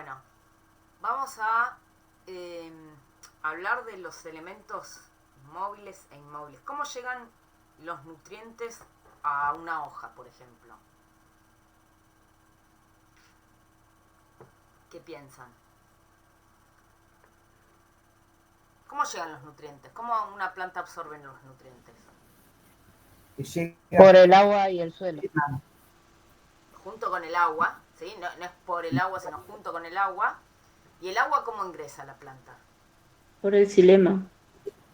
Bueno, vamos a eh, hablar de los elementos móviles e inmóviles. ¿Cómo llegan los nutrientes a una hoja, por ejemplo? ¿Qué piensan? ¿Cómo llegan los nutrientes? ¿Cómo una planta absorbe los nutrientes? Por el agua y el suelo. Junto con el agua, ¿sí? No es por el agua, sino junto con el agua. ¿Y el agua cómo ingresa a la planta? Por el xilema,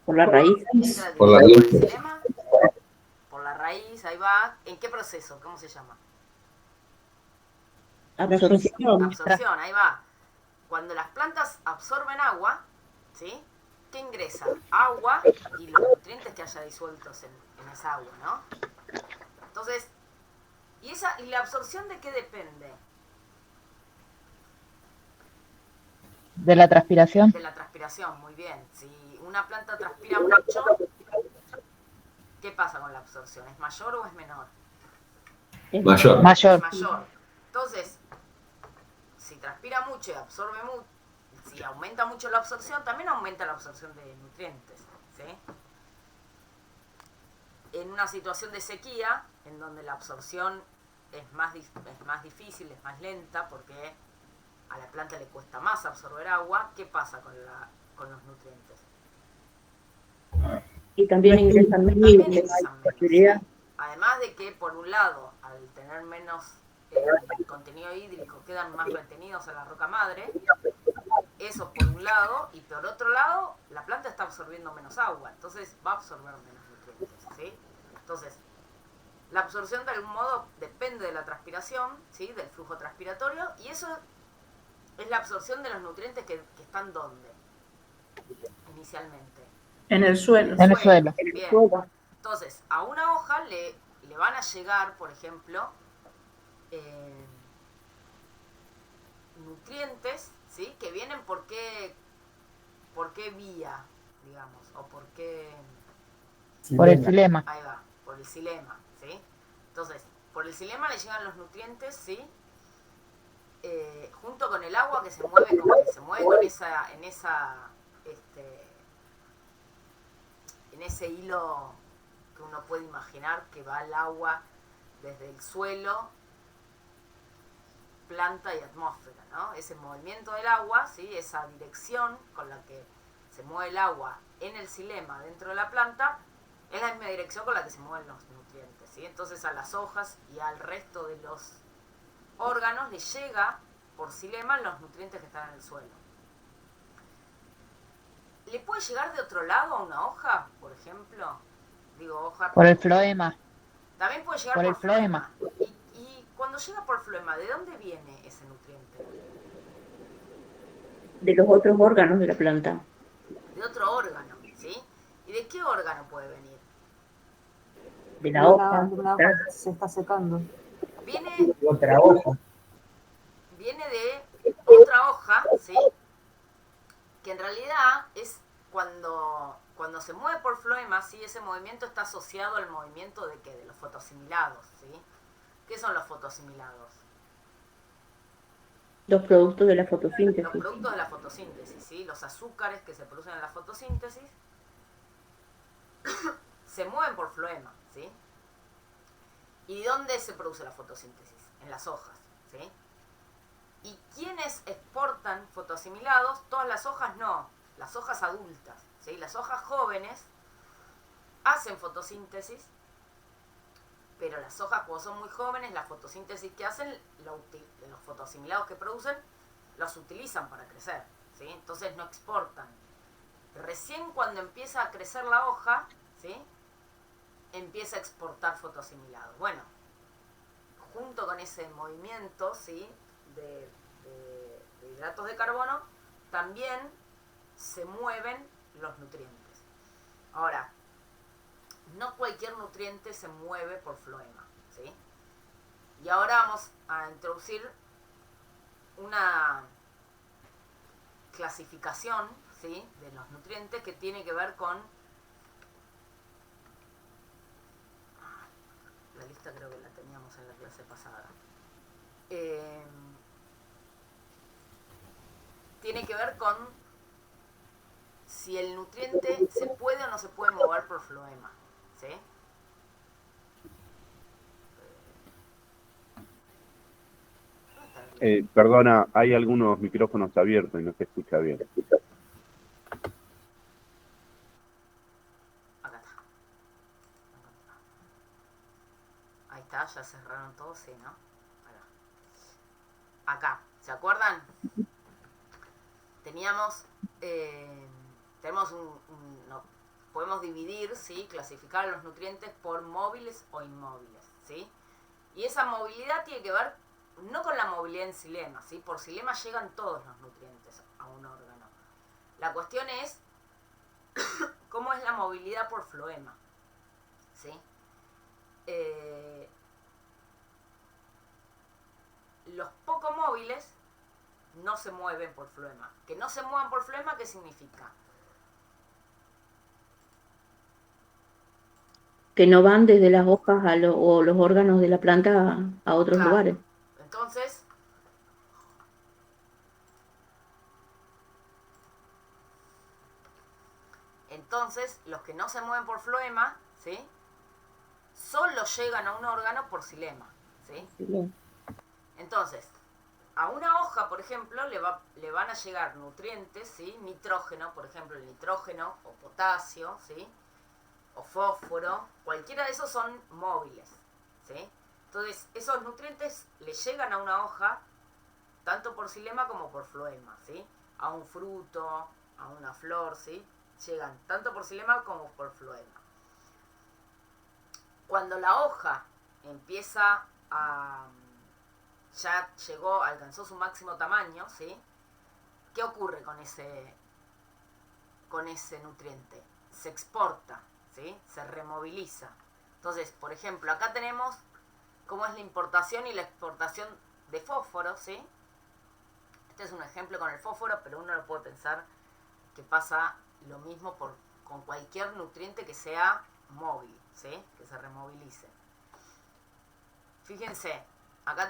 por la raíz. Entra directo por el xilema, por la raíz, ahí va. ¿En qué proceso? ¿Cómo se llama? Absorción. Absorción, ahí va. Cuando las plantas absorben agua, ¿sí? ¿Qué ingresa? Agua y los nutrientes que haya disueltos en esa agua, ¿no? Entonces, ¿y la absorción de qué depende? De la transpiración. De la transpiración, muy bien. Si una planta transpira mucho, ¿qué pasa con la absorción? ¿Es mayor o es menor? Mayor. Mayor. Mayor. Entonces, si transpira mucho y absorbe mucho, si aumenta mucho la absorción, también aumenta la absorción de nutrientes, ¿sí? En una situación de sequía, en donde la absorción es más difícil, es más lenta, porque a la planta le cuesta más absorber agua, ¿qué pasa con los nutrientes? Y también ingresan menos. También ingresan menos, ¿sí? Además de que, por un lado, al tener menos contenido hídrico, quedan más retenidos en la roca madre. Eso por un lado, y por otro lado, la planta está absorbiendo menos agua, entonces va a absorber menos nutrientes, ¿sí? Entonces, la absorción de algún modo depende de la transpiración, ¿sí? Del flujo transpiratorio, y eso es la absorción de los nutrientes que están ¿dónde? Inicialmente. En el suelo. En el suelo. Bien. Entonces, a una hoja le van a llegar, por ejemplo, nutrientes, ¿sí? Que vienen por qué vía, digamos, o por qué... Por el xilema. Ahí va, por el xilema, ¿sí? Entonces, por el xilema le llegan los nutrientes, ¿sí? Junto con el agua que se mueve con en ese hilo que uno puede imaginar que va el agua desde el suelo, planta y atmósfera, ¿no? Ese movimiento del agua, ¿sí? Esa dirección con la que se mueve el agua en el xilema dentro de la planta es la misma dirección con la que se mueven los nutrientes, ¿sí? Entonces a las hojas y al resto de los órganos les llega por xilema los nutrientes que están en el suelo. ¿Le puede llegar de otro lado a una hoja, por ejemplo? Digo, hoja... Por el floema. También puede llegar por floema. Y cuando llega por floema, ¿de dónde viene ese nutriente? De los otros órganos de la planta. De otro órgano, ¿sí? ¿Y de qué órgano puede venir? De la hoja. De una hoja que se está secando. Viene De otra hoja. Viene de otra hoja, ¿sí? Que en realidad es cuando se mueve por floema, ¿sí? Ese movimiento está asociado al movimiento de ¿qué? De los fotoasimilados, ¿sí? ¿Qué son los fotoasimilados? Los productos de la fotosíntesis. Los productos de la fotosíntesis, ¿sí? Los azúcares que se producen en la fotosíntesis se mueven por floema, ¿sí? ¿Y dónde se produce la fotosíntesis? En las hojas, ¿sí? ¿Y quiénes exportan fotoasimilados? Todas las hojas no, las hojas adultas, ¿sí? Las hojas jóvenes hacen fotosíntesis, pero las hojas, como son muy jóvenes, la fotosíntesis que hacen, los fotoasimilados que producen, los utilizan para crecer, ¿sí? Entonces no exportan. Recién cuando empieza a crecer la hoja, ¿sí? Empieza a exportar fotoasimilados. Bueno, junto con ese movimiento, ¿sí? de hidratos de carbono, también se mueven los nutrientes. Ahora, no cualquier nutriente se mueve por floema, ¿sí? Y ahora vamos a introducir una clasificación, ¿sí? De los nutrientes que tiene que ver con... La lista creo que la teníamos en la clase pasada. tiene que ver con si el nutriente se puede o no se puede mover por floema, ¿sí? Perdona, hay algunos micrófonos abiertos y no se escucha bien. Acá está. Ahí está, ya cerraron todos, sí, ¿no? Acá, ¿se acuerdan? Tenemos no, podemos dividir, ¿sí? Clasificar los nutrientes por móviles o inmóviles, ¿sí? Y esa movilidad tiene que ver no con la movilidad en xilema, ¿sí? Por xilema llegan todos los nutrientes a un órgano. La cuestión es cómo es la movilidad por floema, ¿sí? Los poco móviles no se mueven por floema. Que no se muevan por floema, ¿qué significa? Que no van desde las hojas o los órganos de la planta a otros Claro. lugares. Entonces, los que no se mueven por floema, ¿sí? Solo llegan a un órgano por xilema, ¿sí? Bien. Entonces, a una hoja, por ejemplo, le van a llegar nutrientes, ¿sí? Nitrógeno, por ejemplo, el nitrógeno, o potasio, ¿sí? O fósforo, cualquiera de esos son móviles, ¿sí? Entonces, esos nutrientes le llegan a una hoja tanto por xilema como por floema, ¿sí? A un fruto, a una flor, ¿sí? Llegan tanto por xilema como por floema. Cuando la hoja empieza a... ya alcanzó su máximo tamaño, ¿sí? ¿Qué ocurre con ese nutriente? Se exporta, ¿sí? Se removiliza. Entonces, por ejemplo, acá tenemos cómo es la importación y la exportación de fósforo, ¿sí? Este es un ejemplo con el fósforo, pero uno lo puede pensar que pasa lo mismo con cualquier nutriente que sea móvil, ¿sí? Que se removilice. Fíjense, acá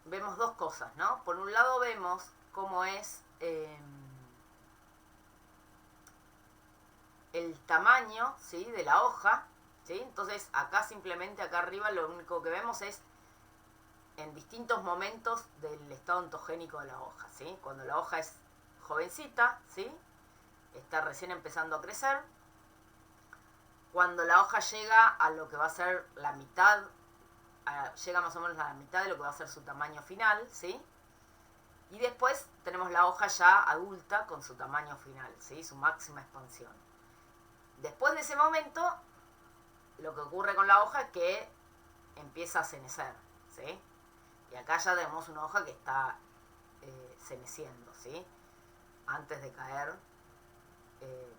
vemos dos cosas, ¿no? Por un lado vemos cómo es el tamaño, ¿sí? De la hoja, ¿sí? Entonces acá simplemente, acá arriba lo único que vemos es en distintos momentos del estado ontogénico de la hoja, ¿sí? Cuando la hoja es jovencita, ¿sí? Está recién empezando a crecer. Cuando la hoja llega a lo que va a ser la mitad, llega más o menos a la mitad de lo que va a ser su tamaño final, ¿sí? Y después tenemos la hoja ya adulta con su tamaño final, ¿sí? Su máxima expansión. Después de ese momento, lo que ocurre con la hoja es que empieza a cenecer, ¿sí? Y acá ya tenemos una hoja que está ceneciendo, ¿sí? Antes de caer,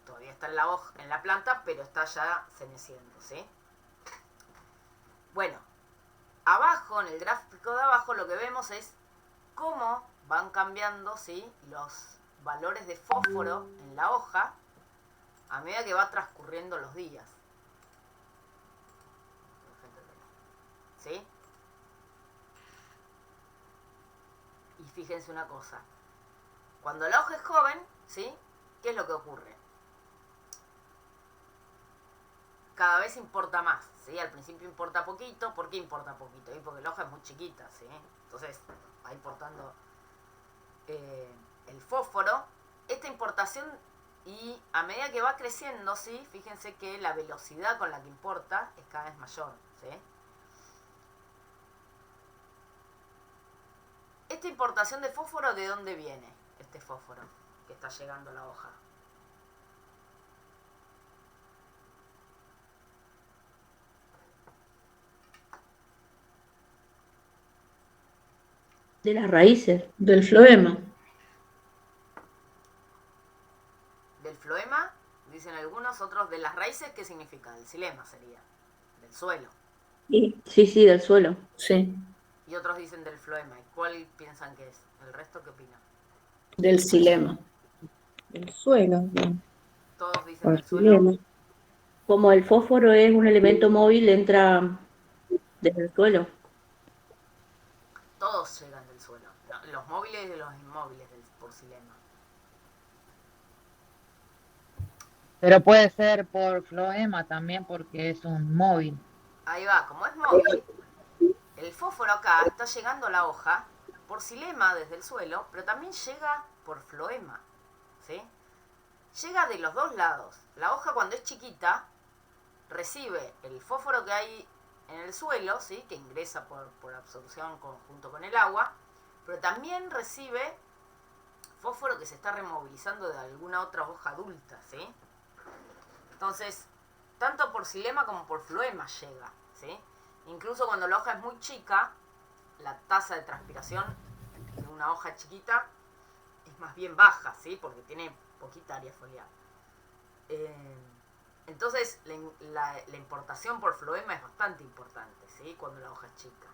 todavía está en la planta, pero está ya ceneciendo, ¿sí? Bueno, abajo, en el gráfico de abajo, lo que vemos es cómo van cambiando, ¿sí? Los valores de fósforo en la hoja a medida que va transcurriendo los días, ¿sí? Y fíjense una cosa, cuando la hoja es joven, ¿sí? ¿Qué es lo que ocurre? Cada vez importa más, ¿sí? Al principio importa poquito. ¿Por qué importa poquito? Porque la hoja es muy chiquita, ¿sí? Entonces va importando el fósforo. Esta importación, y a medida que va creciendo, ¿sí? Fíjense que la velocidad con la que importa es cada vez mayor, ¿sí? Esta importación de fósforo, ¿de dónde viene este fósforo que está llegando a la hoja? De las raíces, del floema. Del floema, dicen algunos, otros de las raíces. ¿Qué significa? Del xilema sería, del suelo. Sí, del suelo, sí. Y otros dicen del floema. ¿Y cuál piensan que es? ¿El resto qué opinan? Del xilema. Del suelo. Bien. Todos dicen Por del suelo. xilema. Como el fósforo es un elemento móvil, entra desde el suelo. Todos llegan del suelo. No, los móviles y los inmóviles por xilema. Pero puede ser por floema también porque es un móvil. Ahí va, como es móvil, el fósforo acá está llegando a la hoja por xilema desde el suelo, pero también llega por floema, ¿sí? Llega de los dos lados. La hoja cuando es chiquita recibe el fósforo que hay en el suelo, ¿sí? Que ingresa por absorción junto con el agua, pero también recibe fósforo que se está removilizando de alguna otra hoja adulta, ¿sí? Entonces, tanto por xilema como por floema llega, ¿sí? Incluso cuando la hoja es muy chica, la tasa de transpiración de una hoja chiquita es más bien baja, ¿sí? Porque tiene poquita área foliar. Entonces, la importación por floema es bastante importante, ¿sí? Cuando la hoja es chica.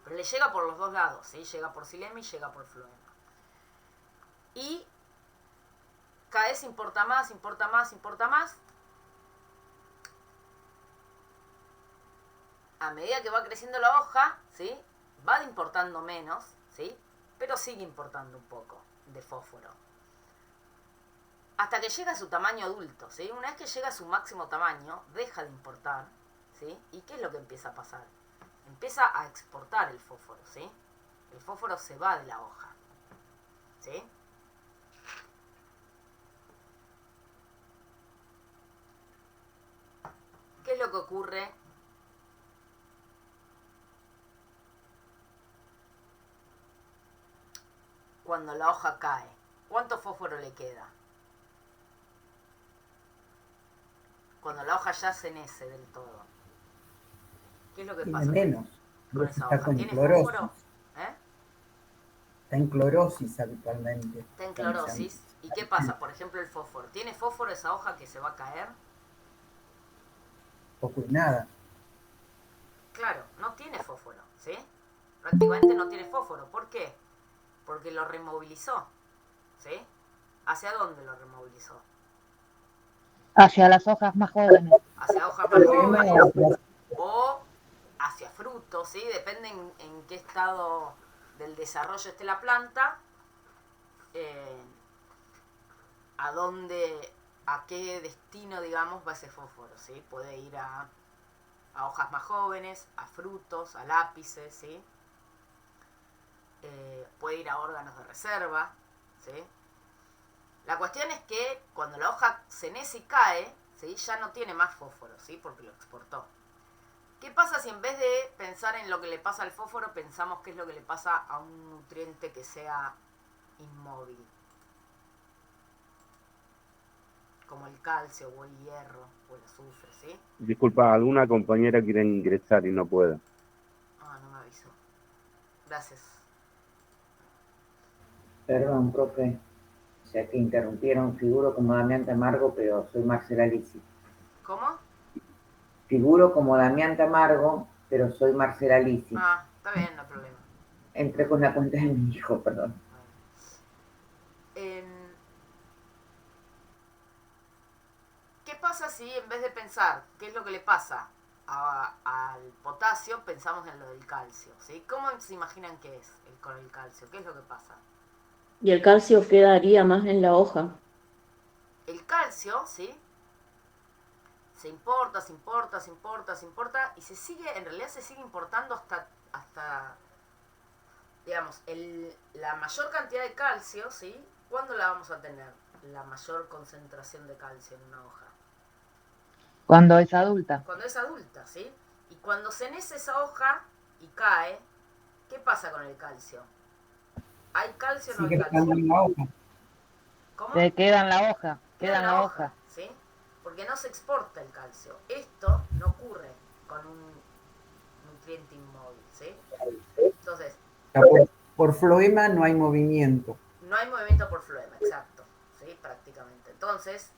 Pero le llega por los dos lados, ¿sí? Llega por xilema y llega por floema. Y cada vez importa más, importa más, importa más. A medida que va creciendo la hoja, ¿sí? Va importando menos, ¿sí? Pero sigue importando un poco de fósforo. Hasta que llega a su tamaño adulto, ¿sí? Una vez que llega a su máximo tamaño, deja de importar, ¿sí? ¿Y qué es lo que empieza a pasar? Empieza a exportar el fósforo, ¿sí? El fósforo se va de la hoja, ¿sí? ¿Qué es lo que ocurre cuando la hoja cae? ¿Cuánto fósforo le queda? Cuando la hoja ya se nece del todo. ¿Qué es lo que Tiene pasa menos. con esa Está hoja? con ¿Tiene clorosis. fósforo? ¿Eh? Está en clorosis habitualmente. Está en clorosis. ¿Y qué pasa? Por ejemplo, el fósforo. ¿Tiene fósforo esa hoja que se va a caer? Poco y nada. Claro, no tiene fósforo, ¿sí? Prácticamente no tiene fósforo. ¿Por qué? Porque lo removilizó, ¿sí? ¿Hacia dónde lo removilizó? Hacia las hojas más jóvenes. Hacia hojas más jóvenes o hacia frutos, ¿sí? Depende en qué estado del desarrollo esté la planta, a dónde, a qué destino, digamos, va ese fósforo, ¿sí? Puede ir a hojas más jóvenes, a frutos, a lápices, ¿sí? Puede ir a órganos de reserva, ¿sí? La cuestión es que cuando la hoja se nece y cae, ¿sí? Ya no tiene más fósforo, ¿sí? Porque lo exportó. ¿Qué pasa si en vez de pensar en lo que le pasa al fósforo, pensamos qué es lo que le pasa a un nutriente que sea inmóvil? Como el calcio o el hierro o el azufre, ¿sí? Disculpa, alguna compañera quiere ingresar y no puede. Ah, no me avisó. Gracias. Perdón, profe, o sea que interrumpieron, figuro como Damián Tamargo, pero soy Marcela Lisi. ¿Cómo? Figuro como Damián Tamargo, pero soy Marcela Lisi. Ah, está bien, no hay problema. Entré con la cuenta de mi hijo, perdón. ¿Qué pasa si en vez de pensar qué es lo que le pasa al potasio, pensamos en lo del calcio? ¿Sí? ¿Cómo se imaginan que es con el calcio? ¿Qué es lo que pasa? Y el calcio quedaría más en la hoja. El calcio, ¿sí? Se importa, se importa, se importa, se importa y se sigue, en realidad se sigue importando hasta digamos, la mayor cantidad de calcio, ¿sí? ¿Cuándo la vamos a tener? La mayor concentración de calcio en una hoja. Cuando es adulta. Cuando es adulta, ¿sí? Y cuando se nece esa hoja y cae, ¿qué pasa con el calcio? ¿Hay calcio o no hay Sigue calcio? estando en la hoja. ¿Cómo? Se queda en la hoja. Queda en la hoja, ¿sí? Porque no se exporta el calcio. Esto no ocurre con un nutriente inmóvil, ¿sí? Entonces, Por floema no hay movimiento. no hay movimiento por floema, exacto, ¿sí? Prácticamente. Entonces,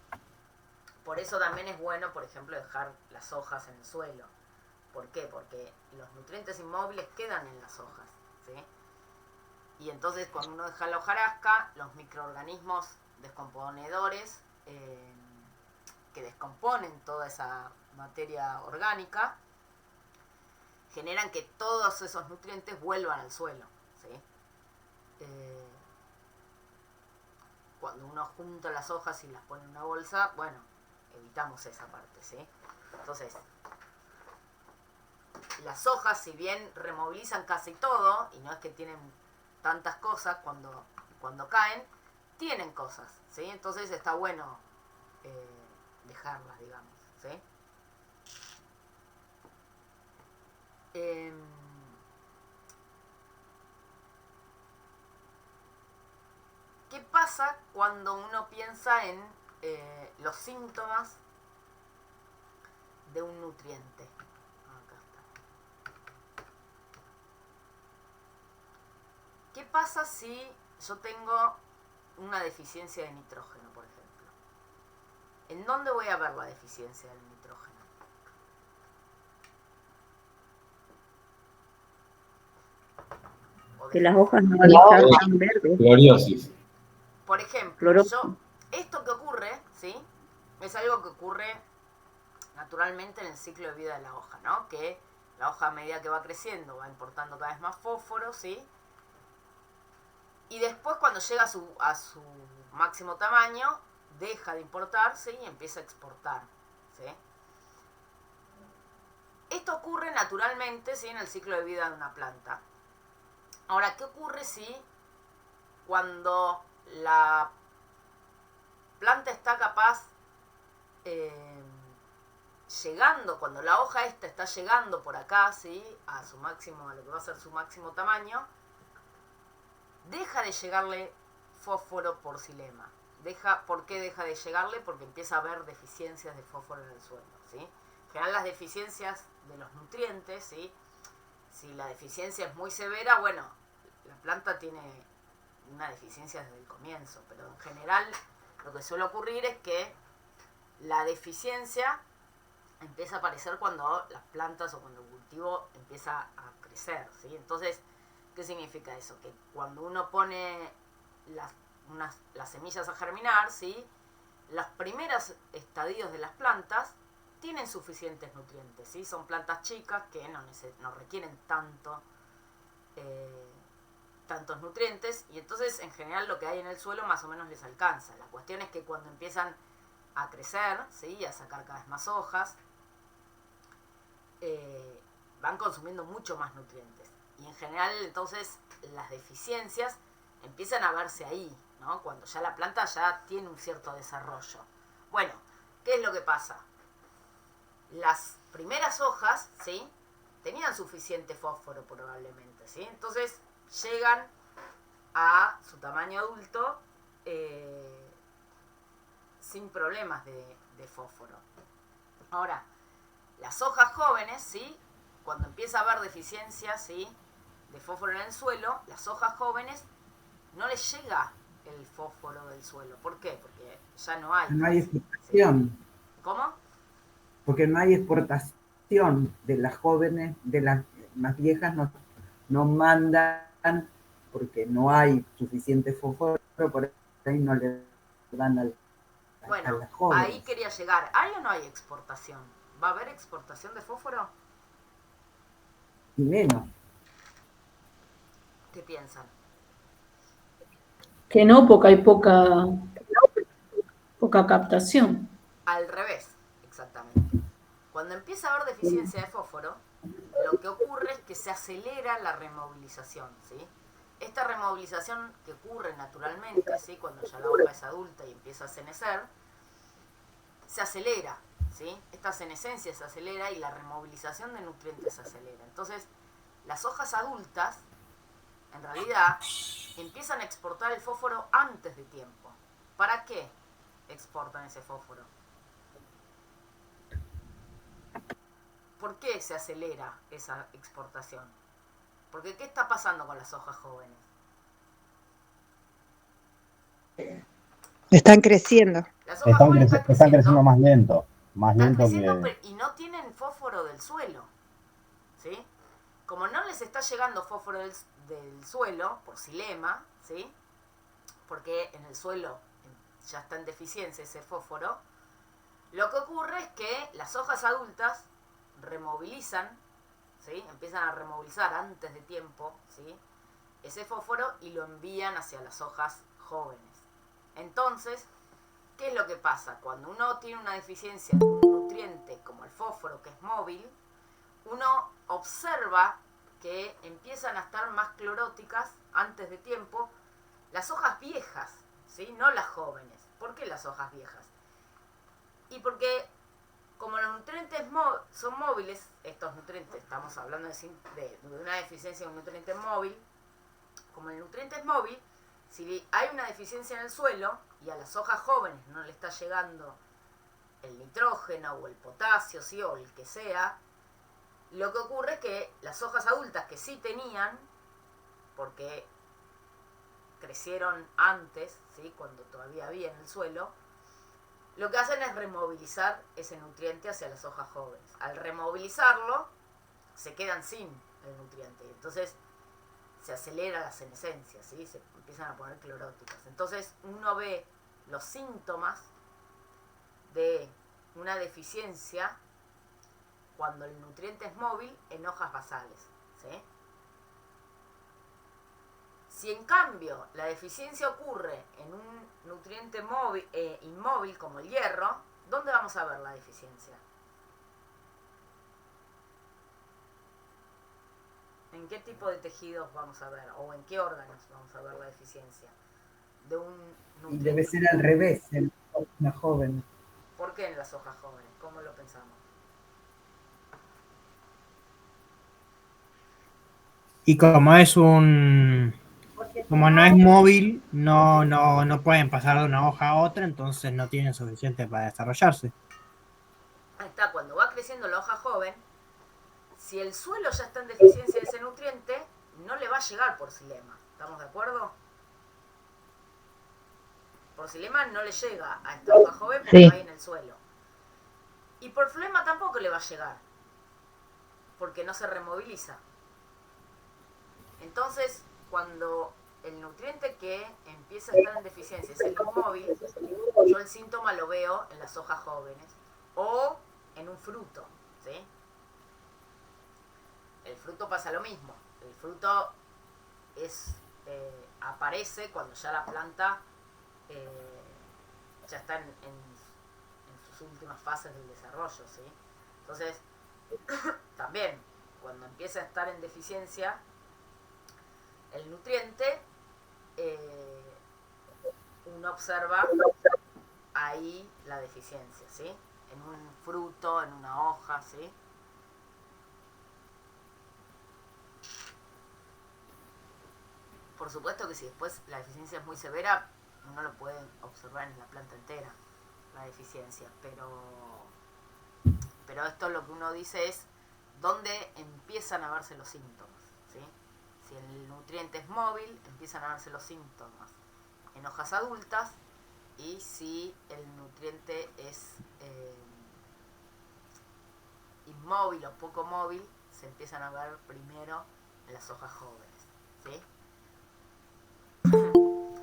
por eso también es bueno, por ejemplo, dejar las hojas en el suelo. ¿Por qué? Porque los nutrientes inmóviles quedan en las hojas, ¿sí? Y entonces cuando uno deja la hojarasca, los microorganismos descomponedores que descomponen toda esa materia orgánica generan que todos esos nutrientes vuelvan al suelo, ¿sí? cuando uno junta las hojas y las pone en una bolsa, bueno, evitamos esa parte, ¿sí? Entonces, las hojas, si bien removilizan casi todo, y no es que tienen tantas cosas cuando caen, tienen cosas, ¿sí? Entonces está bueno dejarlas, digamos, ¿sí? ¿Qué pasa cuando uno piensa en los síntomas de un nutriente? Acá está. ¿Qué pasa si yo tengo una deficiencia de nitrógeno, por ejemplo? ¿En dónde voy a ver la deficiencia del nitrógeno? Que las hojas no van a estar tan verdes. Floriosis. Por ejemplo, Clorosis. esto que ocurre, ¿sí? Es algo que ocurre naturalmente en el ciclo de vida de la hoja, ¿no? Que la hoja, a medida que va creciendo, va importando cada vez más fósforo, ¿sí? Y después, cuando llega a su máximo tamaño, deja de importar, ¿sí? Y empieza a exportar, ¿sí? Esto ocurre naturalmente, ¿sí? En el ciclo de vida de una planta. Ahora, ¿qué ocurre si cuando la planta está capaz llegando, cuando la hoja esta está llegando por acá, ¿sí? A su máximo, a lo que va a ser su máximo tamaño, deja de llegarle fósforo por xilema? ¿Por qué deja de llegarle? Porque empieza a haber deficiencias de fósforo en el suelo, ¿sí? En general, las deficiencias de los nutrientes, ¿sí? Si la deficiencia es muy severa, bueno, la planta tiene una deficiencia desde el comienzo, pero en general lo que suele ocurrir es que la deficiencia empieza a aparecer cuando las plantas o cuando el cultivo empieza a crecer, ¿sí? Entonces, ¿qué significa eso? Que cuando uno pone las semillas a germinar, ¿sí? Los primeros estadios de las plantas tienen suficientes nutrientes, ¿sí? Son plantas chicas que no requieren tantos nutrientes, y entonces en general lo que hay en el suelo más o menos les alcanza. La cuestión es que cuando empiezan a crecer, ¿sí? A sacar cada vez más hojas, van consumiendo mucho más nutrientes. Y en general entonces las deficiencias empiezan a verse ahí, ¿no? Cuando ya la planta ya tiene un cierto desarrollo. Bueno, ¿qué es lo que pasa? Las primeras hojas, ¿sí? Tenían suficiente fósforo probablemente, ¿sí? Entonces llegan a su tamaño adulto sin problemas de fósforo. Ahora, las hojas jóvenes, ¿sí? Cuando empieza a haber deficiencia, ¿sí? De fósforo en el suelo, las hojas jóvenes no les llega el fósforo del suelo. ¿Por qué? Porque ya no hay. No hay exportación. ¿Sí? ¿Cómo? Porque no hay exportación de las jóvenes, de las más viejas no mandan porque no hay suficiente fósforo, por ahí no le dan a Bueno, las jóvenes. ahí quería llegar. ¿Hay o no hay exportación? ¿Va a haber exportación de fósforo? Y menos. ¿Qué piensan? Que no, porque hay poca captación. Al revés, exactamente. Cuando empieza a haber deficiencia de fósforo, lo que ocurre es que se acelera la removilización, ¿sí? Esta removilización que ocurre naturalmente, ¿sí? Cuando ya la hoja es adulta y empieza a senecer, se acelera, ¿sí? Esta senescencia se acelera y la removilización de nutrientes se acelera. Entonces, las hojas adultas, en realidad, empiezan a exportar el fósforo antes de tiempo. ¿Para qué exportan ese fósforo? ¿Por qué se acelera esa exportación? Porque ¿qué está pasando con las hojas jóvenes? Están creciendo. Las hojas jóvenes están creciendo más lento. Más están lento creciendo, que... y no tienen fósforo del suelo, ¿sí? Como no les está llegando fósforo del suelo, por xilema, ¿sí? Porque en el suelo ya está en deficiencia ese fósforo, lo que ocurre es que las hojas adultas removilizan, ¿sí? Empiezan a removilizar antes de tiempo, ¿sí? Ese fósforo y lo envían hacia las hojas jóvenes. Entonces, ¿qué es lo que pasa? Cuando uno tiene una deficiencia de un nutriente como el fósforo, que es móvil, uno observa que empiezan a estar más cloróticas antes de tiempo las hojas viejas, ¿sí? No las jóvenes. ¿Por qué las hojas viejas? Y porque como los nutrientes son móviles, estos nutrientes, estamos hablando de una deficiencia de un nutriente móvil, como el nutriente es móvil, si hay una deficiencia en el suelo y a las hojas jóvenes no le está llegando el nitrógeno o el potasio, ¿sí? O el que sea, lo que ocurre es que las hojas adultas que sí tenían, porque crecieron antes, ¿sí? Cuando todavía había en el suelo, lo que hacen es removilizar ese nutriente hacia las hojas jóvenes. Al removilizarlo, se quedan sin el nutriente. Entonces, se acelera la senescencia, ¿sí? Se empiezan a poner cloróticas. Entonces, uno ve los síntomas de una deficiencia cuando el nutriente es móvil en hojas basales, ¿sí? Si en cambio la deficiencia ocurre en un nutriente móvil, inmóvil como el hierro, ¿dónde vamos a ver la deficiencia? ¿En qué tipo de tejidos vamos a ver? ¿O en qué órganos vamos a ver la deficiencia de un nutriente? Y debe ser al revés, en la joven. ¿Por qué en las hojas jóvenes? ¿Cómo lo pensamos? Y como no es móvil, no pueden pasar de una hoja a otra, entonces no tienen suficiente para desarrollarse. Ahí está, cuando va creciendo la hoja joven, si el suelo ya está en deficiencia de ese nutriente, no le va a llegar por xilema. ¿Estamos de acuerdo? Por xilema no le llega a esta hoja joven porque Sí. va ahí en el suelo. Y por flema tampoco le va a llegar, porque no se removiliza. Entonces, cuando el nutriente que empieza a estar en deficiencia es el inmóvil, yo el síntoma lo veo en las hojas jóvenes o en un fruto, ¿sí? El fruto pasa lo mismo. El fruto aparece cuando ya la planta ya está en sus últimas fases del desarrollo, ¿sí? Entonces, también, cuando empieza a estar en deficiencia el nutriente, uno observa ahí la deficiencia, ¿sí? En un fruto, en una hoja, ¿sí? Por supuesto que si después la deficiencia es muy severa, uno lo puede observar en la planta entera, la deficiencia, pero esto lo que uno dice es dónde empiezan a verse los síntomas, ¿sí? Si el nutriente es móvil, empiezan a verse los síntomas en hojas adultas, y si el nutriente es inmóvil o poco móvil, se empiezan a ver primero en las hojas jóvenes, ¿sí?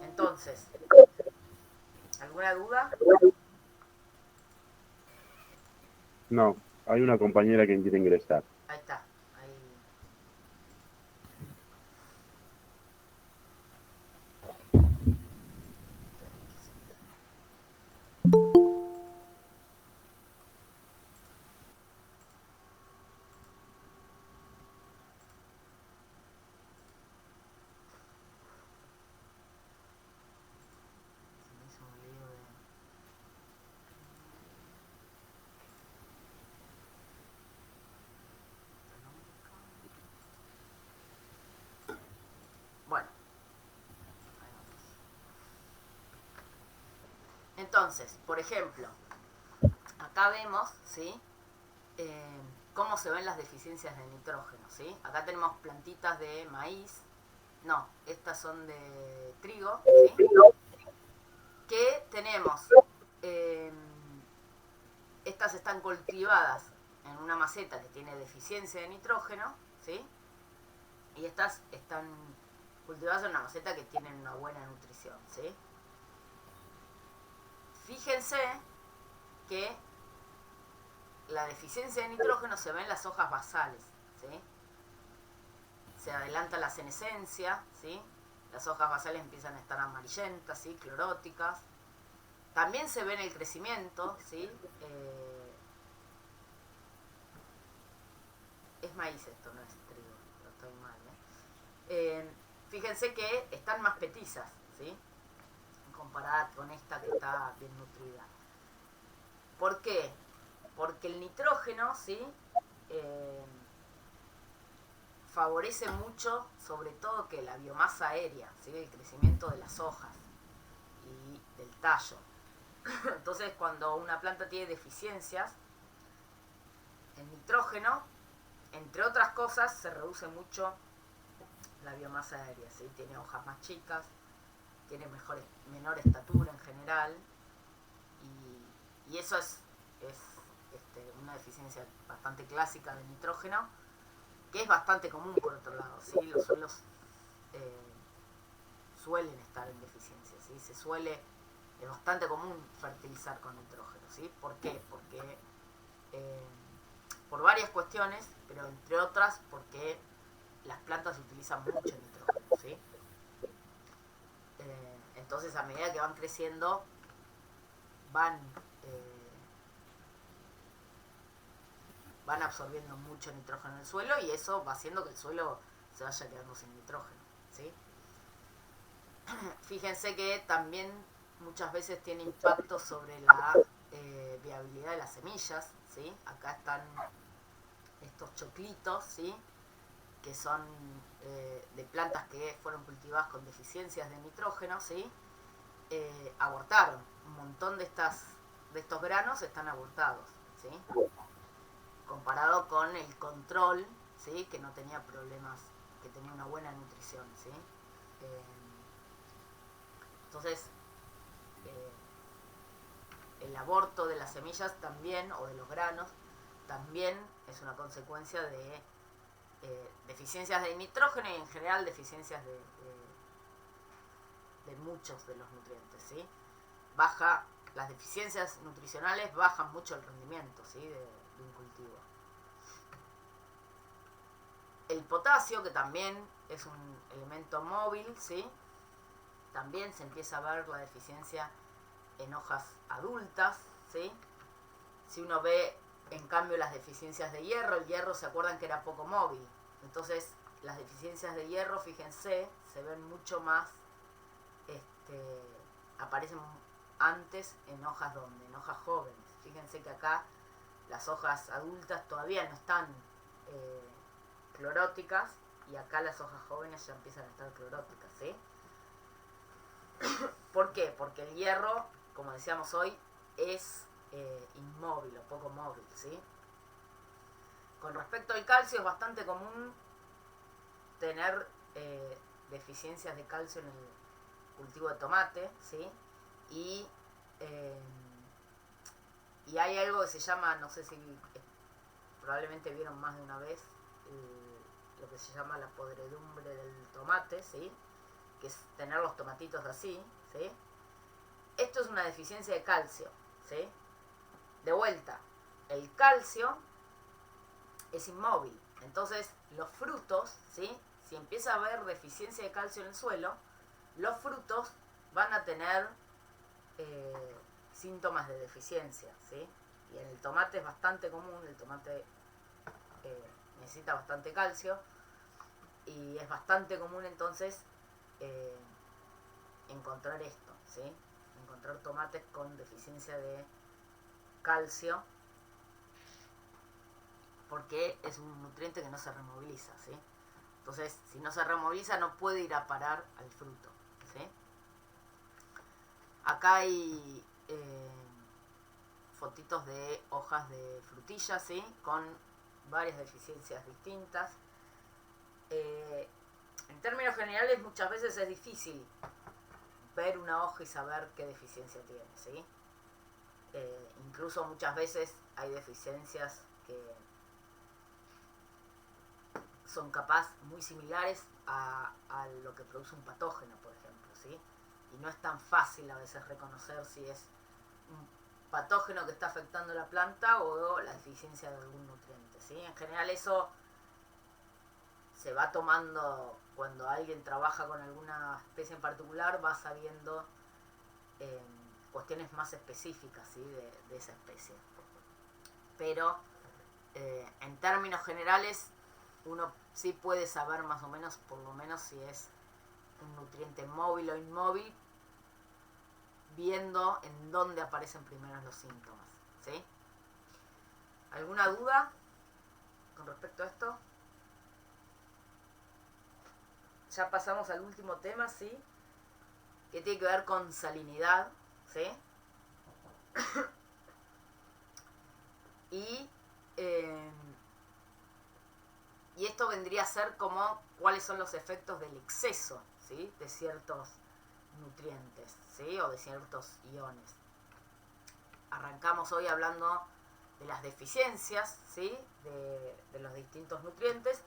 Entonces, ¿alguna duda? No, hay una compañera que quiere ingresar. Ahí está. Ahí. Se me hizo un lío de... Bueno, ahí vamos. Entonces, por ejemplo, acá vemos, ¿sí? Cómo se ven las deficiencias de nitrógeno, ¿sí? Acá tenemos plantitas de maíz, no, estas son de trigo, ¿sí? Que tenemos, estas están cultivadas en una maceta que tiene deficiencia de nitrógeno, ¿sí? Y estas están cultivadas en una maceta que tienen una buena nutrición, ¿sí? Fíjense que la deficiencia de nitrógeno se ve en las hojas basales, ¿sí? Se adelanta la senescencia, ¿sí? las hojas basales empiezan a estar amarillentas, ¿sí? Cloróticas. También se ve en el crecimiento, ¿sí? Es maíz esto, no es trigo, no estoy mal, fíjense que están más petizas, ¿sí? Comparada con esta que está bien nutrida. ¿Por qué? Porque el nitrógeno, ¿sí? Favorece mucho, sobre todo, que la biomasa aérea, ¿sí? El crecimiento de las hojas y del tallo. Entonces, cuando una planta tiene deficiencias, el nitrógeno, entre otras cosas, se reduce mucho la biomasa aérea, ¿sí? Tiene hojas más chicas, tiene menor estatura en general, y eso es una deficiencia bastante clásica de nitrógeno, que es bastante común por otro lado, ¿sí? Los suelos suelen estar en deficiencia, ¿sí? Es bastante común fertilizar con nitrógeno, ¿sí? ¿Por qué? Porque por varias cuestiones, pero entre otras porque las plantas utilizan mucho nitrógeno, ¿sí? Entonces, a medida que van creciendo, van absorbiendo mucho nitrógeno en el suelo, y eso va haciendo que el suelo se vaya quedando sin nitrógeno, ¿sí? Fíjense que también muchas veces tiene impacto sobre la viabilidad de las semillas, ¿sí? Acá están estos choclitos, ¿sí? Que son de plantas que fueron cultivadas con deficiencias de nitrógeno, ¿sí? Abortaron. Un montón de estos granos están abortados, ¿sí? Comparado con el control, ¿sí? Que no tenía problemas, que tenía una buena nutrición, ¿sí? Entonces, el aborto de las semillas también, o de los granos, también es una consecuencia de deficiencias de nitrógeno, y en general deficiencias de muchos de los nutrientes, ¿sí? Las deficiencias nutricionales bajan mucho el rendimiento, ¿sí? de un cultivo. El potasio, que también es un elemento móvil, ¿sí? También se empieza a ver la deficiencia en hojas adultas, ¿sí? Si uno ve, en cambio, las deficiencias de hierro, el hierro, ¿se acuerdan que era poco móvil? Entonces, las deficiencias de hierro, fíjense, se ven mucho más, aparecen antes en hojas en hojas jóvenes. Fíjense que acá las hojas adultas todavía no están cloróticas, y acá las hojas jóvenes ya empiezan a estar cloróticas, ¿sí? ¿Por qué? Porque el hierro, como decíamos hoy, es inmóvil o poco móvil, ¿sí? Con respecto al calcio, es bastante común tener deficiencias de calcio en el cultivo de tomate, ¿sí? Y hay algo que se llama, no sé si probablemente vieron más de una vez, lo que se llama la podredumbre del tomate, ¿sí? Que es tener los tomatitos así, ¿sí? Esto es una deficiencia de calcio, ¿sí? De vuelta, el calcio es inmóvil, entonces los frutos, ¿sí? Si empieza a haber deficiencia de calcio en el suelo, los frutos van a tener síntomas de deficiencia, ¿sí? Y en el tomate es bastante común, el tomate necesita bastante calcio, y es bastante común entonces encontrar esto, ¿sí? Encontrar tomates con deficiencia de calcio, porque es un nutriente que no se removiliza, ¿sí? Entonces, si no se removiliza, no puede ir a parar al fruto, ¿sí? Acá hay fotitos de hojas de frutillas, ¿sí? Con varias deficiencias distintas. En términos generales, muchas veces es difícil ver una hoja y saber qué deficiencia tiene, ¿sí? Incluso muchas veces hay deficiencias que son muy similares a lo que produce un patógeno, por ejemplo, ¿sí? Y no es tan fácil a veces reconocer si es un patógeno que está afectando la planta o la deficiencia de algún nutriente, ¿sí? En general eso se va tomando, cuando alguien trabaja con alguna especie en particular, va sabiendo cuestiones más específicas, ¿sí? de esa especie. Pero en términos generales, uno sí puede saber más o menos, por lo menos, si es un nutriente móvil o inmóvil, viendo en dónde aparecen primero los síntomas, ¿sí? ¿Alguna duda con respecto a esto? Ya pasamos al último tema, ¿sí? Que tiene que ver con salinidad, ¿sí? Y esto vendría a ser como cuáles son los efectos del exceso, ¿sí? De ciertos nutrientes, ¿sí? O de ciertos iones. Arrancamos hoy hablando de las deficiencias, ¿sí? De los distintos nutrientes,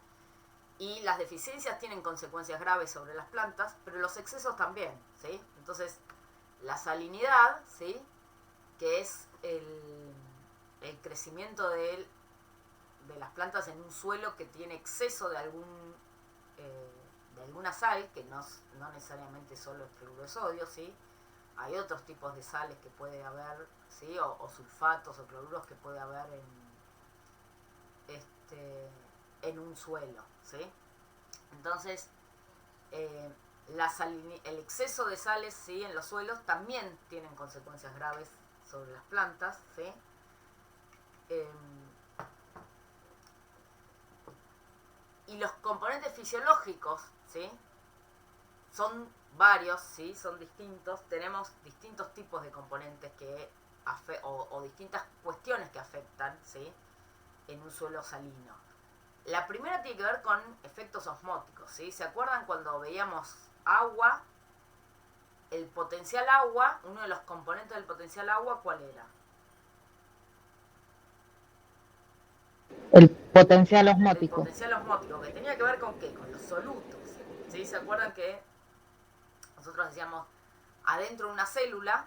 y las deficiencias tienen consecuencias graves sobre las plantas, pero los excesos también, ¿sí? Entonces, la salinidad, ¿sí? Que es el crecimiento de las plantas en un suelo que tiene exceso de alguna sal, que no necesariamente solo el cloruro de sodio, ¿sí? Hay otros tipos de sales que puede haber, ¿sí? O sulfatos o cloruros que puede haber en un suelo, ¿sí? Entonces, el exceso de sales, ¿sí? En los suelos también tienen consecuencias graves sobre las plantas, ¿sí? Y los componentes fisiológicos, ¿sí? Son varios, ¿sí? Son distintos. Tenemos distintos tipos de componentes o distintas cuestiones que afectan, ¿sí? En un suelo salino. La primera tiene que ver con efectos osmóticos, ¿sí? ¿Se acuerdan cuando veíamos agua? El potencial agua, uno de los componentes del potencial agua, ¿cuál era? El potencial osmótico. El potencial osmótico, que tenía que ver con ¿qué? Con los solutos, ¿sí? ¿Se acuerdan que nosotros decíamos, adentro de una célula,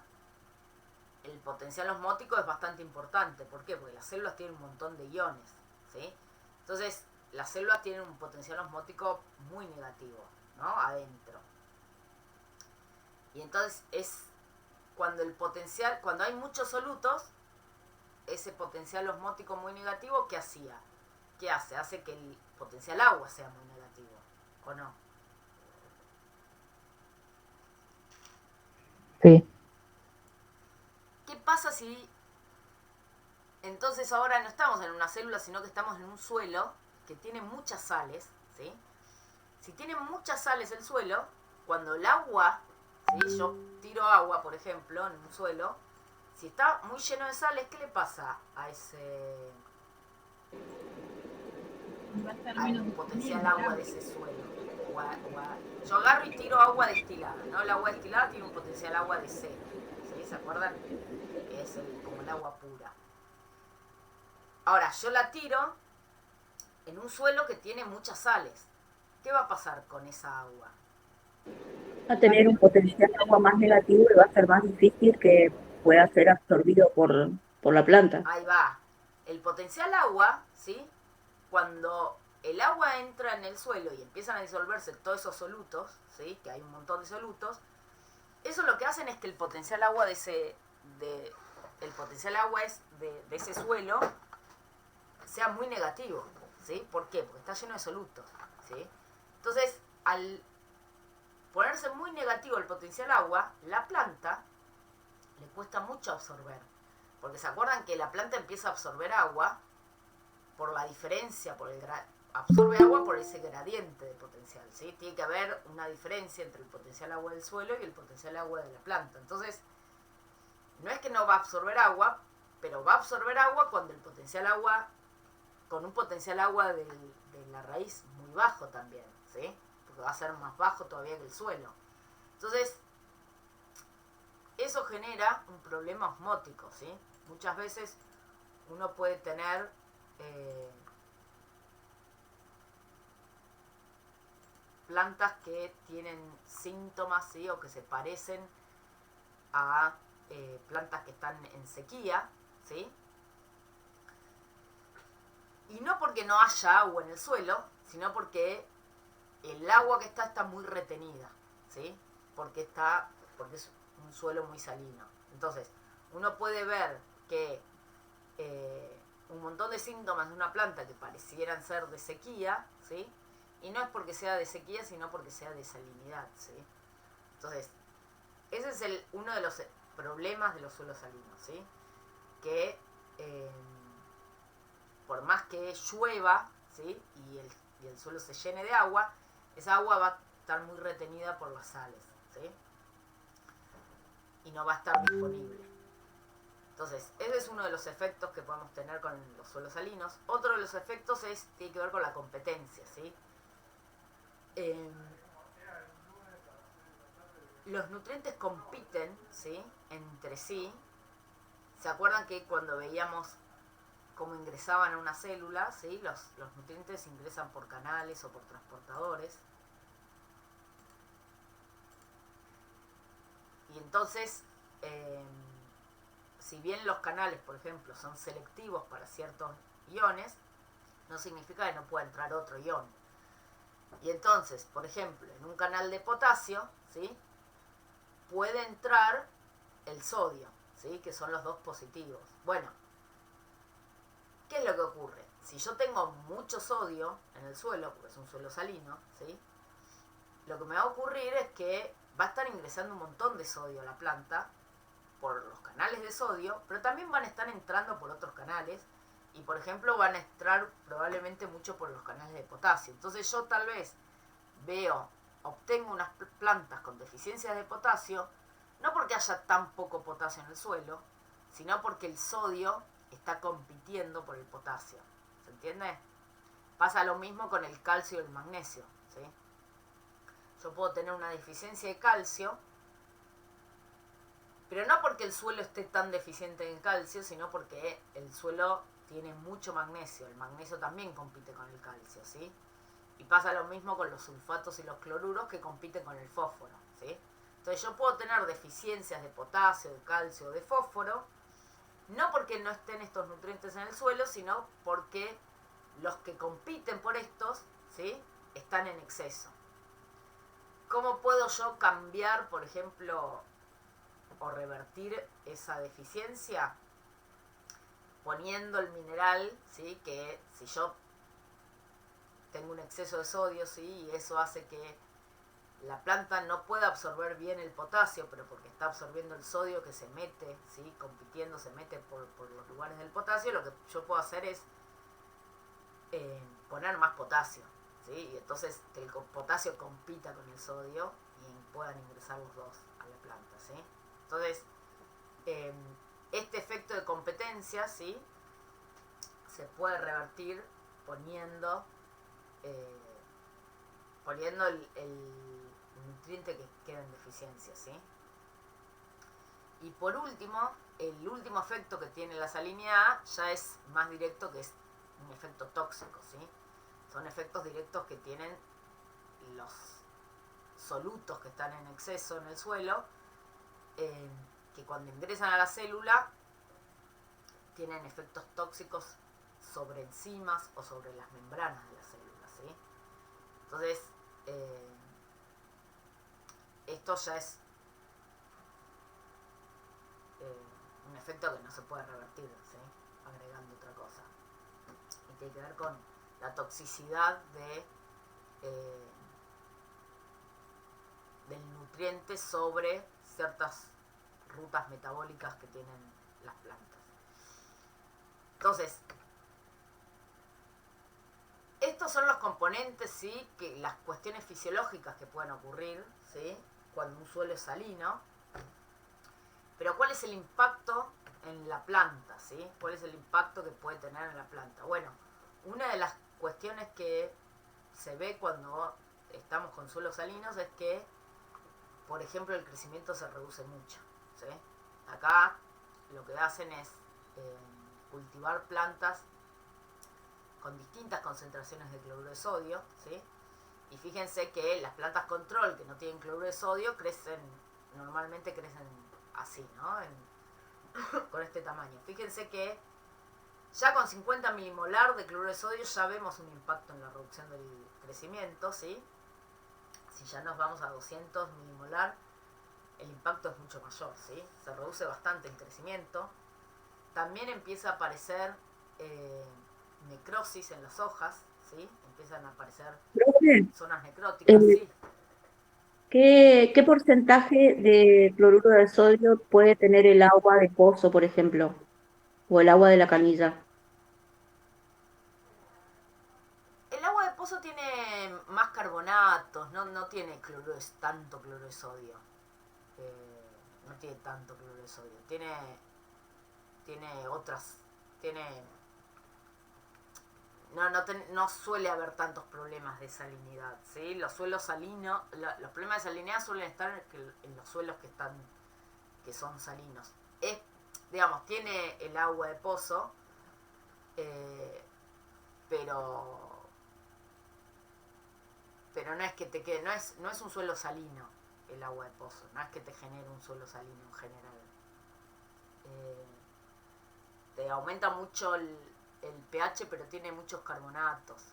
el potencial osmótico es bastante importante? ¿Por qué? Porque las células tienen un montón de iones, ¿sí? Entonces, las células tienen un potencial osmótico muy negativo, ¿no? Adentro. Y entonces es cuando hay muchos solutos, ese potencial osmótico muy negativo, ¿qué hacía? ¿Qué hace? Hace que el potencial agua sea muy negativo, ¿o no? Sí. ¿Qué pasa si entonces ahora no estamos en una célula, sino que estamos en un suelo que tiene muchas sales, ¿sí? Si tiene muchas sales el suelo, cuando el agua, ¿sí? Yo tiro agua, por ejemplo, en un suelo, si está muy lleno de sales, ¿qué le pasa a ese al potencial agua de ese suelo? Yo agarro y tiro agua destilada, ¿no? El agua destilada tiene un potencial agua de 0, ¿sí? ¿Se acuerdan? Es como el agua pura. Ahora, yo la tiro en un suelo que tiene muchas sales. ¿Qué va a pasar con esa agua? Va a tener un potencial agua más negativo y va a ser más difícil que pueda ser absorbido por la planta. Ahí va. El potencial agua, ¿sí? Cuando el agua entra en el suelo y empiezan a disolverse todos esos solutos, ¿sí? Que hay un montón de solutos, eso lo que hacen es que el potencial agua de ese suelo sea muy negativo, ¿sí? ¿Por qué? Porque está lleno de solutos, ¿sí? Entonces, al ponerse muy negativo el potencial agua, la planta le cuesta mucho absorber. Porque se acuerdan que la planta empieza a absorber agua por la diferencia, absorbe agua por ese gradiente de potencial, ¿sí? Tiene que haber una diferencia entre el potencial agua del suelo y el potencial agua de la planta. Entonces, no es que no va a absorber agua, pero va a absorber agua con un potencial agua de la raíz muy bajo también, ¿sí? Porque va a ser más bajo todavía que el suelo. Entonces, eso genera un problema osmótico, ¿sí? Muchas veces uno puede tener plantas que tienen síntomas, ¿sí? O que se parecen a plantas que están en sequía, ¿sí? Y no porque no haya agua en el suelo, sino porque el agua que está muy retenida, ¿sí? Porque es un suelo muy salino. Entonces, uno puede ver que un montón de síntomas de una planta que parecieran ser de sequía, ¿sí? Y no es porque sea de sequía, sino porque sea de salinidad, ¿sí? Entonces, ese es uno de los problemas de los suelos salinos, ¿sí? Que por más que llueva, ¿sí? Y el suelo se llene de agua, esa agua va a estar muy retenida por las sales, ¿sí? Y no va a estar disponible. Entonces, ese es uno de los efectos que podemos tener con los suelos salinos. Otro de los efectos tiene que ver con la competencia, ¿sí? Los nutrientes compiten, ¿sí? Entre sí. ¿Se acuerdan que cuando veíamos cómo ingresaban a una célula, ¿sí? Los nutrientes ingresan por canales o por transportadores? Y entonces, si bien los canales, por ejemplo, son selectivos para ciertos iones, no significa que no pueda entrar otro ion. Y entonces, por ejemplo, en un canal de potasio, ¿sí? Puede entrar el sodio, ¿sí? Que son los dos positivos. Bueno, ¿qué es lo que ocurre? Si yo tengo mucho sodio en el suelo, porque es un suelo salino, ¿sí? Lo que me va a ocurrir es que va a estar ingresando un montón de sodio a la planta por los canales de sodio, pero también van a estar entrando por otros canales y, por ejemplo, van a entrar probablemente mucho por los canales de potasio. Entonces yo tal vez obtengo unas plantas con deficiencias de potasio, no porque haya tan poco potasio en el suelo, sino porque el sodio está compitiendo por el potasio. ¿Se entiende? Pasa lo mismo con el calcio y el magnesio, ¿sí? Yo puedo tener una deficiencia de calcio, pero no porque el suelo esté tan deficiente en calcio, sino porque el suelo tiene mucho magnesio. El magnesio también compite con el calcio, ¿sí? Y pasa lo mismo con los sulfatos y los cloruros que compiten con el fósforo, ¿sí? Entonces yo puedo tener deficiencias de potasio, de calcio, de fósforo, no porque no estén estos nutrientes en el suelo, sino porque los que compiten por estos, ¿sí? Están en exceso. ¿Cómo puedo yo cambiar, por ejemplo, o revertir esa deficiencia? Poniendo el mineral, ¿sí? Que si yo tengo un exceso de sodio, ¿sí? Y eso hace que la planta no pueda absorber bien el potasio, pero porque está absorbiendo el sodio que se mete, ¿sí? Compitiendo, se mete por los lugares del potasio, lo que yo puedo hacer es poner más potasio, ¿sí? Y entonces que el potasio compita con el sodio y puedan ingresar los dos a la planta, ¿sí? Entonces, este efecto de competencia, ¿sí? Se puede revertir poniendo el nutriente que queda en deficiencia, ¿sí? Y por último, el último efecto que tiene la salinidad ya es más directo, que es un efecto tóxico, ¿sí? Son efectos directos que tienen los solutos que están en exceso en el suelo, que cuando ingresan a la célula tienen efectos tóxicos sobre enzimas o sobre las membranas de la célula, ¿sí? Entonces, esto ya es un efecto que no se puede revertir, ¿sí? Agregando otra cosa. Y tiene que ver con la toxicidad del nutriente sobre ciertas rutas metabólicas que tienen las plantas. Entonces, estos son los componentes, ¿sí? Que las cuestiones fisiológicas que pueden ocurrir, ¿sí? Cuando un suelo es salino. Pero ¿cuál es el impacto en la planta, ¿sí? ¿Cuál es el impacto que puede tener en la planta? Bueno, una de las cuestiones que se ve cuando estamos con suelos salinos es que, por ejemplo, el crecimiento se reduce mucho, ¿sí? Acá lo que hacen es cultivar plantas con distintas concentraciones de cloruro de sodio, ¿sí? Y fíjense que las plantas control que no tienen cloruro de sodio normalmente crecen así, ¿no? Con este tamaño. Fíjense que ya con 50 milimolar de cloruro de sodio ya vemos un impacto en la reducción del crecimiento, ¿sí? Si ya nos vamos a 200 milimolar, el impacto es mucho mayor, ¿sí? Se reduce bastante el crecimiento. También empieza a aparecer necrosis en las hojas, ¿sí? Empiezan a aparecer Profe, zonas necróticas, eh, sí. ¿qué porcentaje de cloruro de sodio puede tener el agua de pozo, por ejemplo? O el agua de la canilla. El agua de pozo tiene más carbonatos, no tiene tanto cloruro de sodio. No tiene tanto cloruro de sodio. Tiene otras. No suele haber tantos problemas de salinidad, ¿sí? Los suelos salinos, los problemas de salinidad suelen estar en los suelos que son salinos. Digamos, tiene el agua de pozo, pero no es que te quede, no es un suelo salino el agua de pozo, no es que te genere un suelo salino en general. Te aumenta mucho el pH, pero tiene muchos carbonatos,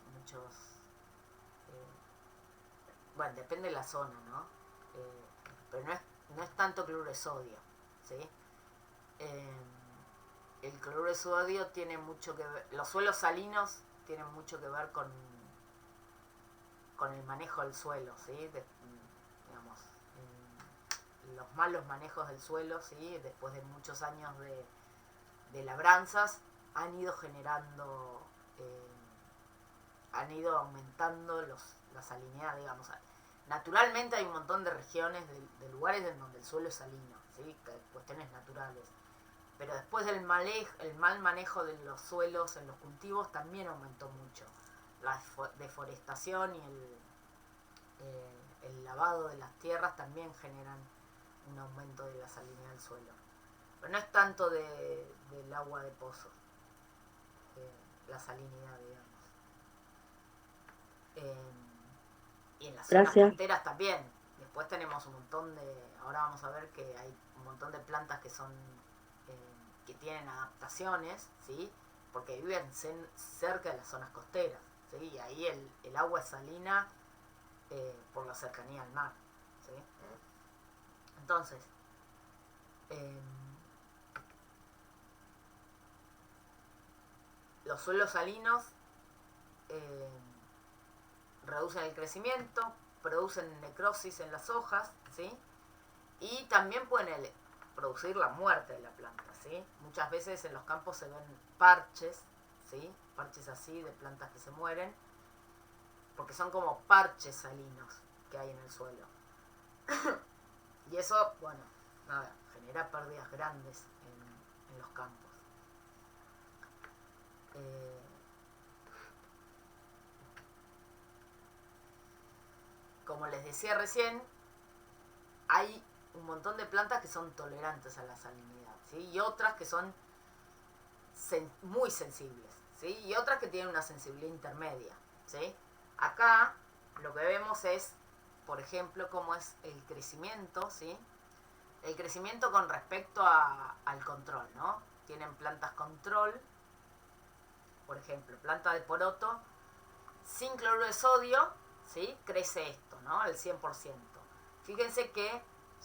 bueno, depende de la zona, ¿no? Pero no es tanto cloruro de sodio, ¿sí? El cloruro de sodio tiene mucho que ver, los suelos salinos tienen mucho que ver con el manejo del suelo, ¿sí? Digamos, los malos manejos del suelo, ¿sí? Después de muchos años de labranzas, han ido generando, han ido aumentando la salinidad, digamos. Naturalmente hay un montón de regiones, de lugares en donde el suelo es salino, ¿sí? Cuestiones naturales. Pero después del el mal manejo de los suelos en los cultivos también aumentó mucho. La deforestación y el lavado de las tierras también generan un aumento de la salinidad del suelo. Pero no es tanto del agua de pozo, la salinidad, digamos. Y en las zonas Gracias. costeras también. Después tenemos un montón ahora vamos a ver que hay un montón de plantas que son que tienen adaptaciones, ¿sí? Porque viven cerca de las zonas costeras, ¿sí? Y ahí el agua es salina por la cercanía al mar, ¿sí? Entonces, los suelos salinos reducen el crecimiento, producen necrosis en las hojas, ¿sí? Y también pueden producir la muerte de la planta, ¿sí? Muchas veces en los campos se ven parches, ¿sí? Parches así de plantas que se mueren, porque son como parches salinos que hay en el suelo. Y eso, bueno, nada, genera pérdidas grandes en los campos. Como les decía recién, hay un montón de plantas que son tolerantes a la salinidad, ¿sí? Y otras que son muy sensibles, ¿sí? Y otras que tienen una sensibilidad intermedia, ¿sí? Acá lo que vemos es, por ejemplo, cómo es el crecimiento, ¿sí? El crecimiento con respecto al control, ¿no? Tienen plantas control, por ejemplo, planta de poroto, sin cloruro de sodio, ¿sí? Crece esto, ¿no? Al 100%. Fíjense que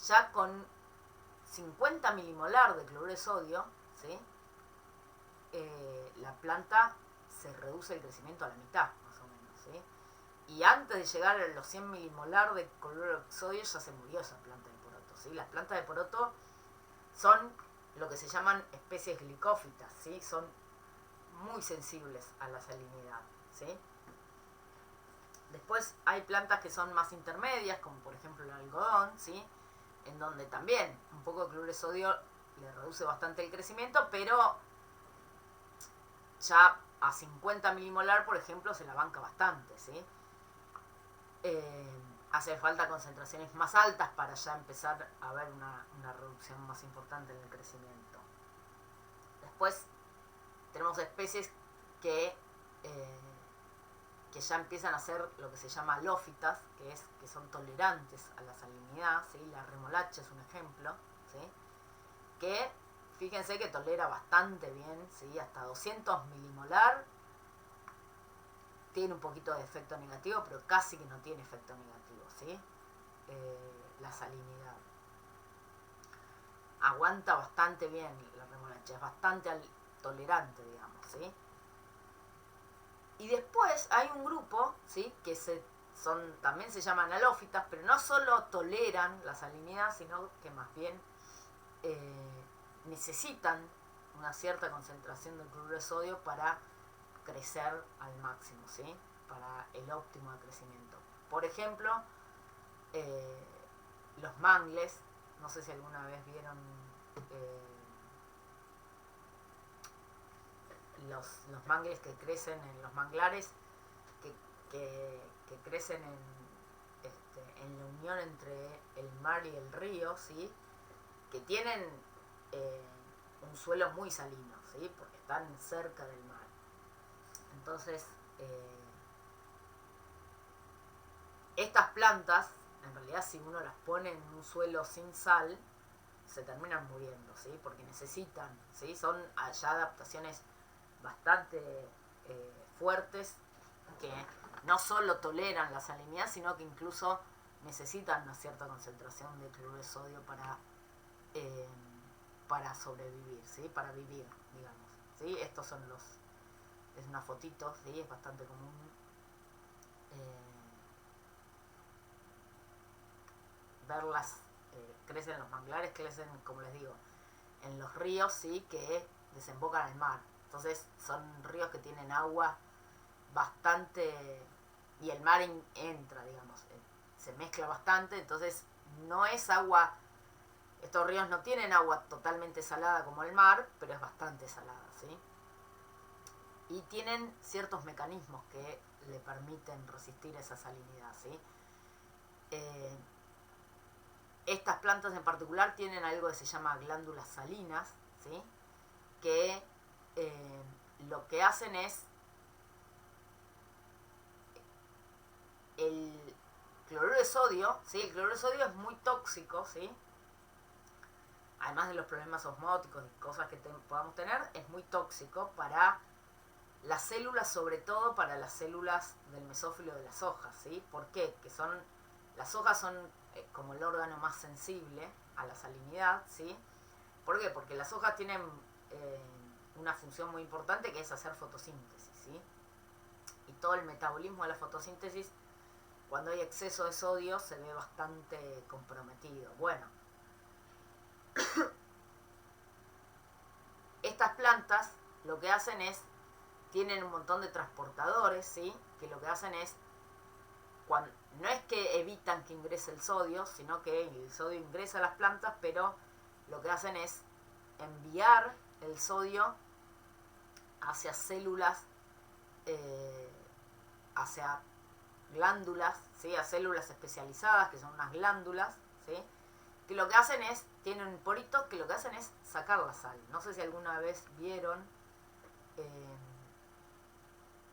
ya con 50 milimolar de cloruro de sodio, ¿sí? La planta se reduce el crecimiento a la mitad, más o menos, ¿sí? Y antes de llegar a los 100 milimolar de cloruro de sodio ya se murió esa planta de poroto, ¿sí? Las plantas de poroto son lo que se llaman especies glicófitas, ¿sí? Son muy sensibles a la salinidad, ¿sí? Después hay plantas que son más intermedias, como por ejemplo el algodón, ¿sí? En donde también un poco de cloruro de sodio le reduce bastante el crecimiento, pero ya a 50 milimolar, por ejemplo, se la banca bastante, ¿sí? Hace falta concentraciones más altas para ya empezar a ver una reducción más importante en el crecimiento. Después tenemos especies que ya empiezan a ser lo que se llama halófitas, que son tolerantes a la salinidad, ¿sí? La remolacha es un ejemplo, ¿sí? Que fíjense que tolera bastante bien, ¿sí? Hasta 200 milimolar tiene un poquito de efecto negativo, pero casi que no tiene efecto negativo, ¿sí? La salinidad. Aguanta bastante bien la remolacha, es bastante tolerante, digamos, ¿sí? Y después hay un grupo, ¿sí? Que también se llaman halófitas, pero no solo toleran la salinidad, sino que más bien necesitan una cierta concentración de cloruro de sodio para crecer al máximo, ¿sí? Para el óptimo de crecimiento. Por ejemplo, los mangles, no sé si alguna vez vieron los mangles que crecen en los manglares, que crecen en la unión entre el mar y el río, ¿sí? Que tienen un suelo muy salino, ¿sí? Porque están cerca del mar. Entonces, estas plantas, en realidad, si uno las pone en un suelo sin sal, se terminan muriendo, ¿sí? Porque necesitan, ¿sí? Son ya adaptaciones bastante fuertes, que no solo toleran la salinidad, sino que incluso necesitan una cierta concentración de cloruro de sodio para sobrevivir, ¿sí? Para vivir, digamos, ¿sí? Estos son es una fotito, ¿sí? Es bastante común verlas. Crecen en los manglares, crecen, como les digo, en los ríos, ¿sí? Que desembocan al mar. Entonces son ríos que tienen agua bastante, y el mar entra, digamos, se mezcla bastante, entonces no es agua, estos ríos no tienen agua totalmente salada como el mar, pero es bastante salada, ¿sí? Y tienen ciertos mecanismos que le permiten resistir esa salinidad, ¿sí? Estas plantas en particular tienen algo que se llama glándulas salinas, ¿sí? Que lo que hacen es el cloruro de sodio, ¿sí? El cloruro de sodio es muy tóxico, ¿sí? Además de los problemas osmóticos y cosas que podamos tener, es muy tóxico para las células, sobre todo para las células del mesófilo de las hojas, ¿sí? ¿Por qué? Las hojas son como el órgano más sensible a la salinidad, ¿sí? ¿Por qué? Porque las hojas tienen una función muy importante, que es hacer fotosíntesis, ¿sí? Y todo el metabolismo de la fotosíntesis, cuando hay exceso de sodio, se ve bastante comprometido. Bueno, estas plantas lo que hacen es, tienen un montón de transportadores, ¿sí? Que lo que hacen es, no es que evitan que ingrese el sodio, sino que el sodio ingresa a las plantas, pero lo que hacen es enviar el sodio hacia células, hacia glándulas, ¿sí? A células especializadas, que son unas glándulas, ¿sí? Que lo que hacen es, tienen poritos que lo que hacen es sacar la sal. No sé si alguna vez vieron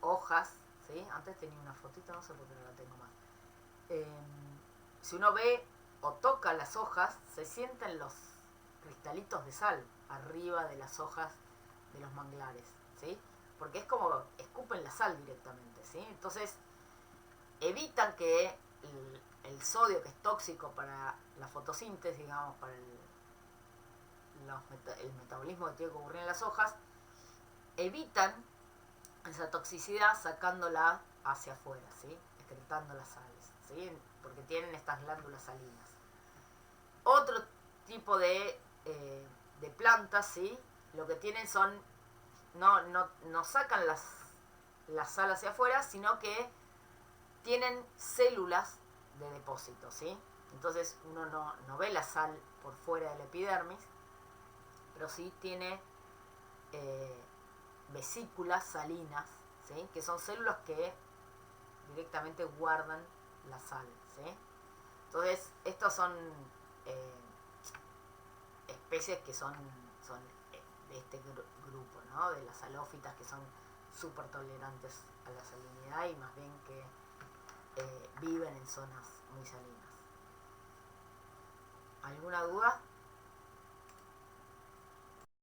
hojas, ¿sí? Antes tenía una fotito, no sé por qué no la tengo más. Si uno ve o toca las hojas, se sienten los cristalitos de sal arriba de las hojas de los manglares, ¿sí? Porque es como escupen la sal directamente, ¿sí? Entonces evitan que el sodio, que es tóxico para la fotosíntesis, digamos, para el metabolismo que tiene que ocurrir en las hojas, evitan esa toxicidad sacándola hacia afuera, ¿sí? Excretando las sales, ¿sí? Porque tienen estas glándulas salinas. Otro tipo de plantas, ¿sí? Lo que tienen son, no sacan la sal hacia afuera, sino que tienen células de depósito, ¿sí? Entonces uno no ve la sal por fuera del epidermis, pero sí tiene vesículas salinas, ¿sí? Que son células que directamente guardan la sal, ¿sí? Entonces estos son especies que son de este grupo, ¿no? De las halófitas, que son súper tolerantes a la salinidad y más bien que viven en zonas muy salinas. ¿Alguna duda?